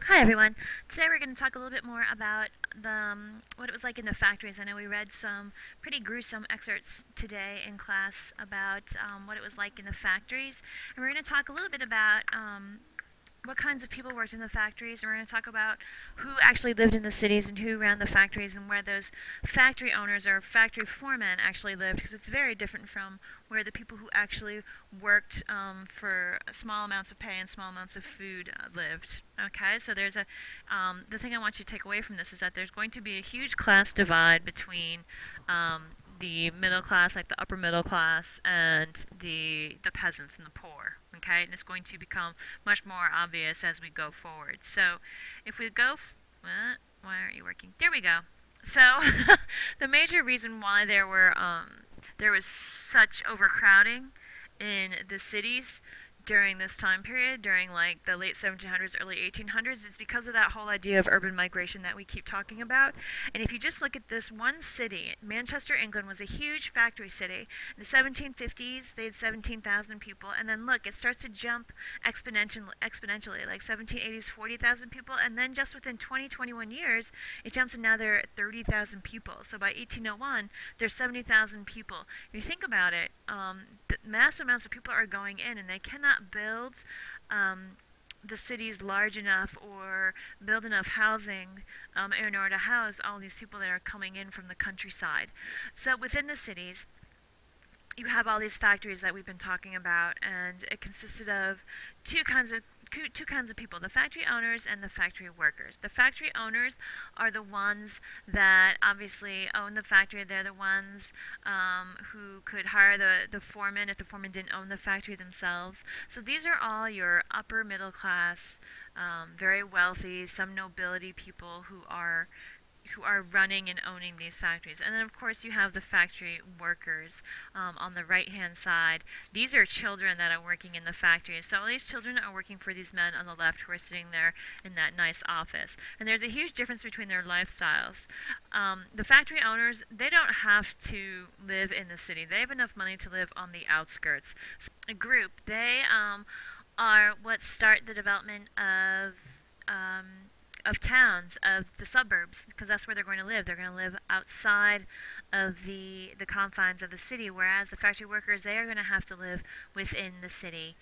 Hi everyone. Today we're going to talk a little bit more about what it was like in the factories. I know we read some pretty gruesome excerpts today in class about what it was like in the factories, and we're going to talk a little bit about what kinds of people worked in the factories, and we're going to talk about who actually lived in the cities and who ran the factories and where those factory owners or factory foremen actually lived, because it's very different from where the people who actually worked for small amounts of pay and small amounts of food lived. Okay, so the thing I want you to take away from this is that there's going to be a huge class divide between the middle class, like the upper middle class, and the peasants and the poor. Okay, and it's going to become much more obvious as we go forward. So, if we go, why aren't you working? There we go. So, the major reason why there was such overcrowding in the cities during this time period, during like the late 1700s, early 1800s, is because of that whole idea of urban migration that we keep talking about. And if you just look at this one city, Manchester, England was a huge factory city. In the 1750s, they had 17,000 people, and then look, it starts to jump exponentially, like 1780s, 40,000 people, and then just within 20, 21 years, it jumps and now there are 30,000 people. So by 1801, there's 70,000 people. If you think about it, mass amounts of people are going in, and they cannot build the cities large enough or build enough housing in order to house all these people that are coming in from the countryside. So within the cities, you have all these factories that we've been talking about, and it consisted of two kinds of people: the factory owners and the factory workers. The factory owners are the ones that obviously own the factory. They're the ones who could hire the foreman if the foreman didn't own the factory themselves. So these are all your upper middle class, very wealthy, some nobility people who are running and owning these factories. And then, of course, you have the factory workers on the right-hand side. These are children that are working in the factories. So all these children are working for these men on the left who are sitting there in that nice office. And there's a huge difference between their lifestyles. The factory owners, they don't have to live in the city. They have enough money to live on the outskirts. So a group, they are what start the development of towns, of the suburbs, because that's where they're going to live. They're going to live outside of the confines of the city, whereas the factory workers, they are going to have to live within the city.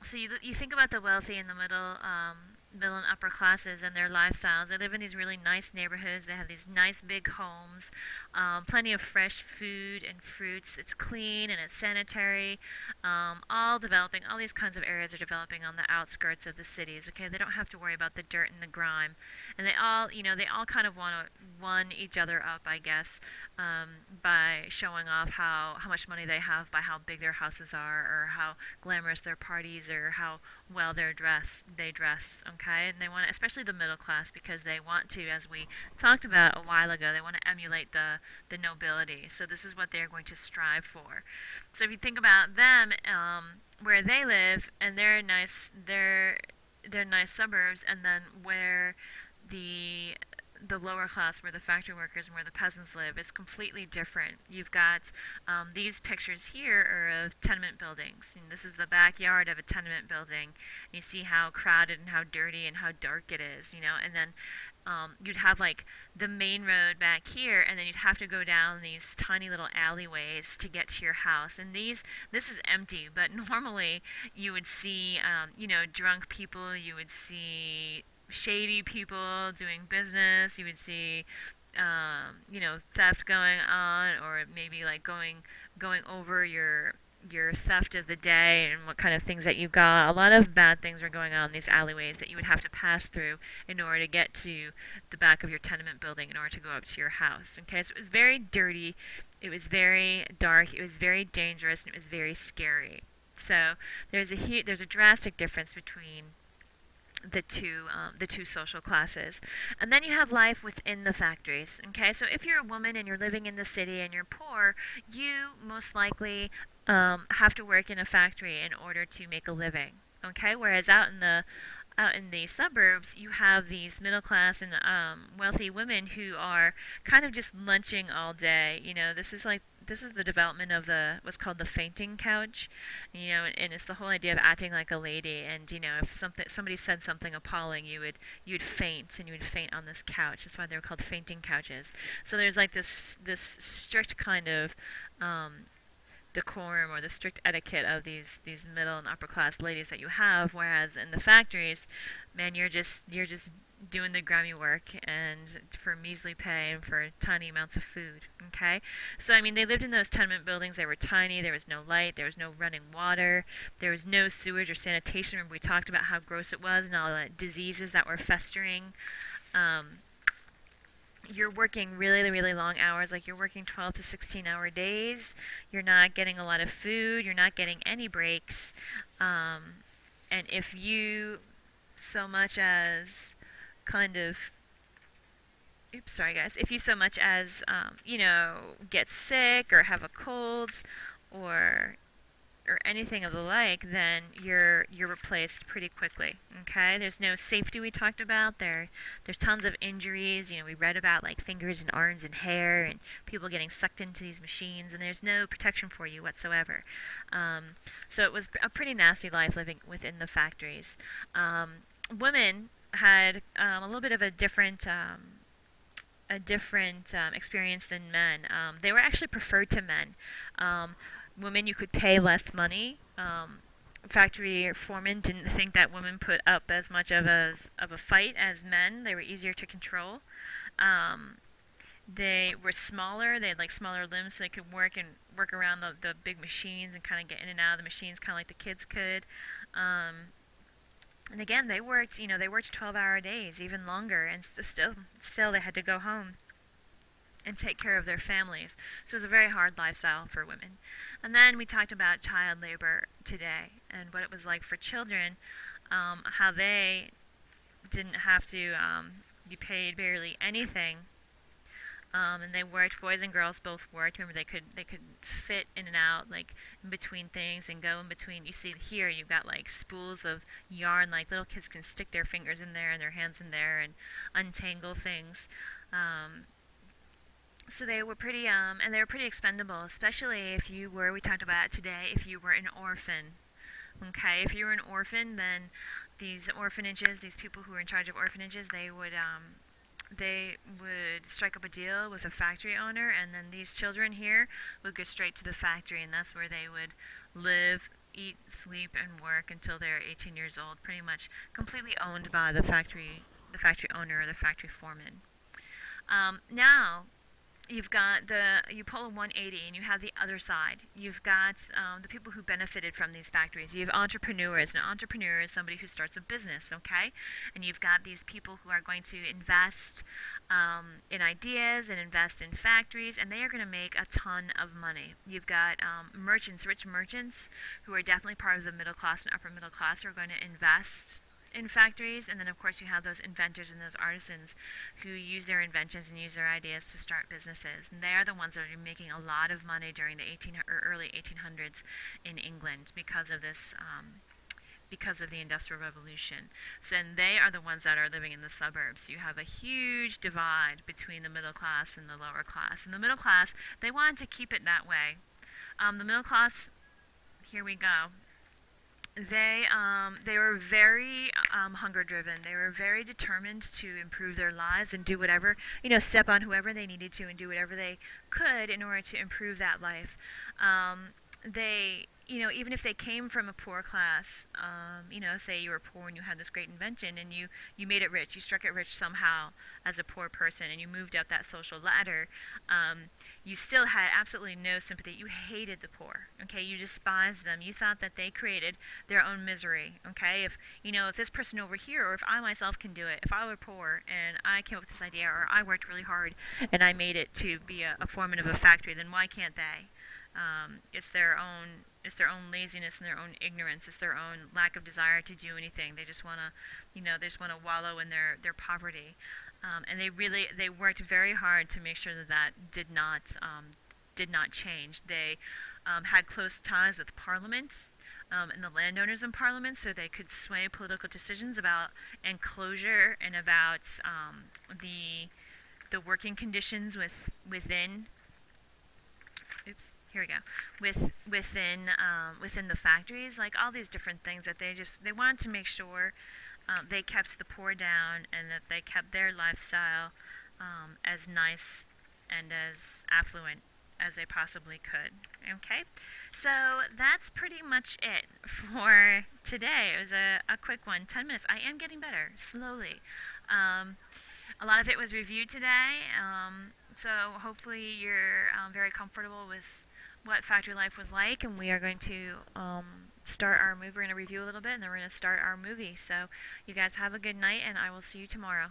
So you think about the wealthy and the middle and upper classes and their lifestyles. They live in these really nice neighborhoods. They have these nice big homes, plenty of fresh food and fruits. It's clean and it's sanitary. All these kinds of areas are developing on the outskirts of the cities. Okay, they don't have to worry about the dirt and the grime, and they all kind of want to one each other up, I guess, by showing off how much money they have by how big their houses are, or how glamorous their parties, or how well they dress. Okay, and they want to, especially the middle class, because they want to, as we talked about a while ago, they want to emulate the nobility. So this is what they're going to strive for. So if you think about them, where they live, and they're nice suburbs, and then where the the lower class, where the factory workers and where the peasants live, is completely different. You've got these pictures here are of tenement buildings. And this is the backyard of a tenement building. And you see how crowded and how dirty and how dark it is, and then you'd have like the main road back here, and then you'd have to go down these tiny little alleyways to get to your house. And this is empty, but normally you would see, drunk people, you would see shady people doing business. You would see, theft going on, or maybe like going over your theft of the day and what kind of things that you got. A lot of bad things are going on in these alleyways that you would have to pass through in order to get to the back of your tenement building in order to go up to your house. Okay, so it was very dirty, it was very dark, it was very dangerous, and it was very scary. So there's a drastic difference between the two social classes. And then you have life within the factories. Okay, so if you're a woman and you're living in the city and you're poor, you most likely have to work in a factory in order to make a living. Okay, whereas out in the suburbs, you have these middle class and wealthy women who are kind of just lunching all day. This is like this is the development of the what's called the fainting couch, and it's the whole idea of acting like a lady. And if somebody said something appalling, you would faint, and you would faint on this couch. That's why they were called fainting couches. So there's like this strict kind of decorum, or the strict etiquette of these middle and upper class ladies that you have, whereas in the factories, man, you're just doing the grimy work, and for measly pay and for tiny amounts of food. Okay, so I mean, they lived in those tenement buildings. They were tiny. There was no light. There was no running water. There was no sewage or sanitation. Remember, we talked about how gross it was and all the diseases that were festering. You're working really, really long hours. Like, you're working 12 to 16-hour days. You're not getting a lot of food. You're not getting any breaks. And if you so much as kind of, oops, sorry guys, if you so much as, get sick or have a cold or anything of the like, then you're replaced pretty quickly. Okay, there's no safety. We talked about there's tons of injuries. We read about like fingers and arms and hair and people getting sucked into these machines, and there's no protection for you whatsoever. So it was a pretty nasty life living within the factories. Women had a little bit of a different experience than men. They were actually preferred to men. Women, you could pay less money. Factory foremen didn't think that women put up as much of a fight as men. They were easier to control. They were smaller. They had like smaller limbs, so they could work around the big machines and kind of get in and out of the machines, kind of like the kids could. And again, they worked 12-hour days, even longer, and still they had to go home and take care of their families. So it was a very hard lifestyle for women. And then we talked about child labor today and what it was like for children, how they didn't have to be paid barely anything. And they worked. Boys and girls both worked. Remember, they could fit in and out, like in between things, and go in between. You see here, you've got like spools of yarn. Like little kids can stick their fingers in there and their hands in there and untangle things. So they were pretty, and they were pretty expendable, especially if you were. We talked about it today. If you were an orphan. Okay, if you were an orphan, then these orphanages, these people who were in charge of orphanages, they would strike up a deal with a factory owner, and then these children here would go straight to the factory, and that's where they would live, eat, sleep, and work until they're 18 years old, pretty much completely owned by the factory owner or the factory foreman. Now, you've got you pull a 180 and you have the other side. You've got the people who benefited from these factories. You have entrepreneurs. An entrepreneur is somebody who starts a business, okay? And you've got these people who are going to invest in ideas and invest in factories, and they are going to make a ton of money. You've got merchants, rich merchants, who are definitely part of the middle class and upper middle class, who are going to invest in factories. And then of course you have those inventors and those artisans who use their inventions and use their ideas to start businesses, and they are the ones that are making a lot of money during the early 1800s in England because of this because of the Industrial Revolution. So, and they are the ones that are living in the suburbs. You have a huge divide between the middle class and the lower class. And the middle class, they wanted to keep it that way. The middle class, here we go. They were very hunger driven. They were very determined to improve their lives and do whatever, step on whoever they needed to and do whatever they could in order to improve that life. They, even if they came from a poor class, say you were poor and you had this great invention and you made it rich, you struck it rich somehow as a poor person and you moved up that social ladder, you still had absolutely no sympathy. You hated the poor, okay? You despised them. You thought that they created their own misery, okay? If this person over here, or if I myself can do it, if I were poor and I came up with this idea, or I worked really hard and I made it to be a foreman of a factory, then why can't they? It's their own laziness and their own ignorance. It's their own lack of desire to do anything. They just want to, wallow in their poverty. And they worked very hard to make sure that did not change. They had close ties with Parliament and the landowners in Parliament, so they could sway political decisions about enclosure and about the working conditions within oops, here we go, within the factories, like all these different things that they wanted to make sure they kept the poor down and that they kept their lifestyle as nice and as affluent as they possibly could. Okay, so that's pretty much it for today. It was a quick one, 10 minutes. I am getting better slowly. Um, a lot of it was reviewed today, so hopefully you're very comfortable with what factory life was like, and we are going to start our movie. We're going to review a little bit, and then we're going to start our movie. So you guys have a good night, and I will see you tomorrow.